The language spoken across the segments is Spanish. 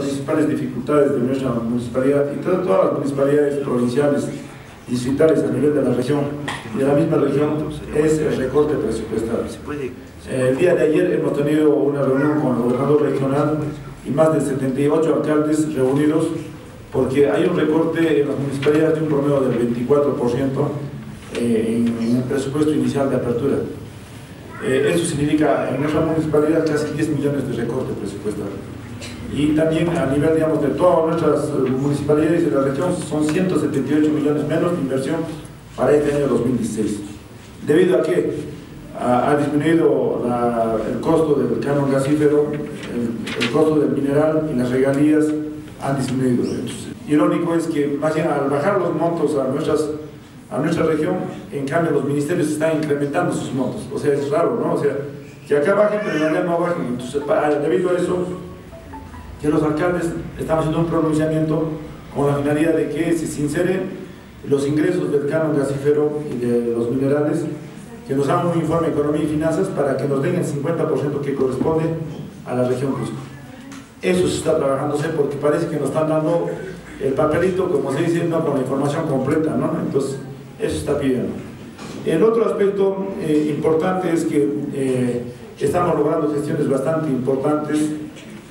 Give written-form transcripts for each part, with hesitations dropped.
principales dificultades de nuestra municipalidad y todas las municipalidades provinciales, distritales a nivel de la región y de la misma región es el recorte presupuestal. El día de ayer hemos tenido una reunión con el gobernador regional y más de 78 alcaldes reunidos porque hay un recorte en las municipalidades de un promedio del 24% en el presupuesto inicial de apertura. Eso significa en nuestra municipalidad casi 10 millones de recorte presupuestal. Y también a nivel, digamos, de todas nuestras municipalidades de la región son 178 millones menos de inversión para este año 2016. ¿Debido a qué? Ha disminuido el costo del canon gasífero, el costo del mineral y las regalías han disminuido. Entonces, irónico es que más bien al bajar los montos a nuestra región, en cambio los ministerios están incrementando sus montos. O sea, es raro, ¿no? O sea, que acá bajen, pero en realidad no bajen. Entonces, debido a eso, que los alcaldes están haciendo un pronunciamiento con la finalidad de que se sinceren los ingresos del canon gasífero y de los minerales, que nos hagan un informe de economía y finanzas para que nos den el 50% que corresponde a la región Cusco. Eso se está trabajándose porque parece que nos están dando el papelito, como se dice, no con la información completa, ¿no? Entonces, eso se está pidiendo. El otro aspecto importante es que estamos logrando gestiones bastante importantes.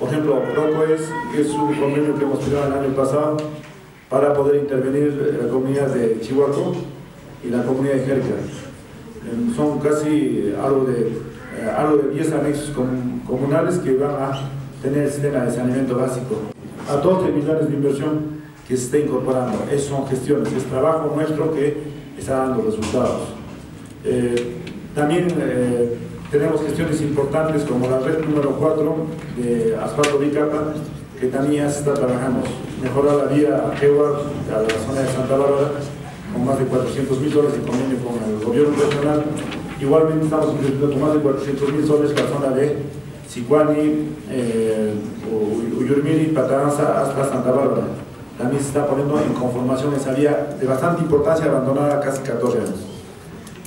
Por ejemplo, PROCOES, que es un convenio que hemos firmado el año pasado para poder intervenir la comunidad de Chihuahua y la comunidad de Jerca. Son casi algo de 10 anexos comunales que van a tener el sistema de saneamiento básico. A 12 millones de inversión que se está incorporando. Esas son gestiones, es trabajo nuestro que está dando resultados. También tenemos gestiones importantes como la red número 4 de asfalto bicapa, que también ya se está trabajando. Mejorar la vía a Jehuar, a la zona de Santa Bárbara, con más de 400.000 soles en convenio con el gobierno regional. Igualmente estamos invirtiendo con más de 400.000 soles la zona de Sicuani, Uyurmiri, Pataranza hasta Santa Bárbara. También se está poniendo en conformación esa vía de bastante importancia, abandonada casi 14 años.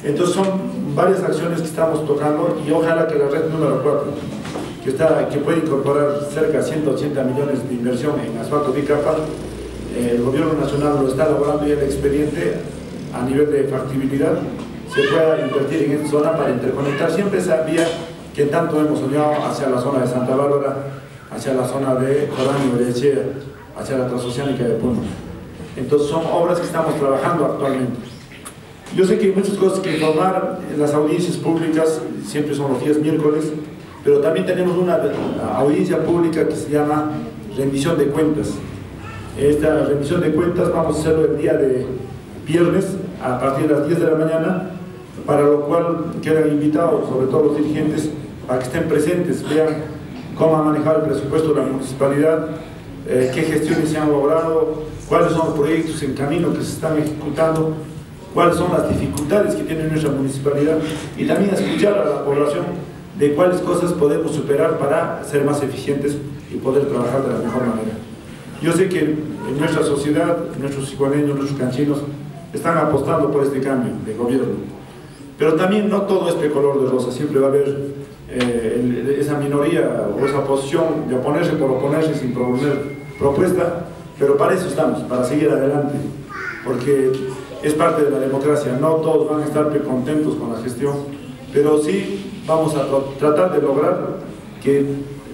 Entonces son varias acciones que estamos tocando y ojalá que la red número 4, que puede incorporar cerca de 180 millones de inversión en asfalto bicapa, el gobierno nacional lo está elaborando ya el expediente a nivel de factibilidad, se pueda invertir en esta zona para interconectar siempre esa vía que tanto hemos soñado hacia la zona de Santa Bárbara, hacia la zona de Jordán y Berechea, hacia la transoceánica de Puno. Entonces son obras que estamos trabajando actualmente. Yo sé que hay muchas cosas que informar. En las audiencias públicas siempre son los días miércoles, pero también tenemos una audiencia pública que se llama rendición de cuentas. Esta rendición de cuentas vamos a hacerlo el día de viernes a partir de las 10 de la mañana, para lo cual quedan invitados, sobre todo los dirigentes, a que estén presentes, vean cómo ha manejado el presupuesto de la municipalidad, qué gestiones se han logrado, cuáles son los proyectos en camino que se están ejecutando, cuáles son las dificultades que tiene nuestra municipalidad y también escuchar a la población de cuáles cosas podemos superar para ser más eficientes y poder trabajar de la mejor manera. Yo sé que en nuestra sociedad, nuestros igualeños, nuestros canchinos están apostando por este cambio de gobierno, pero también no todo es de color de rosa, siempre va a haber esa minoría o esa posición de oponerse por oponerse sin proponer propuesta, pero para eso estamos, para seguir adelante, porque es parte de la democracia. No todos van a estar contentos con la gestión, pero sí vamos a tratar de lograr que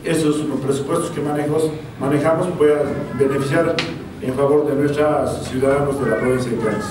esos presupuestos que manejamos puedan beneficiar en favor de nuestros ciudadanos de la provincia de Cádiz.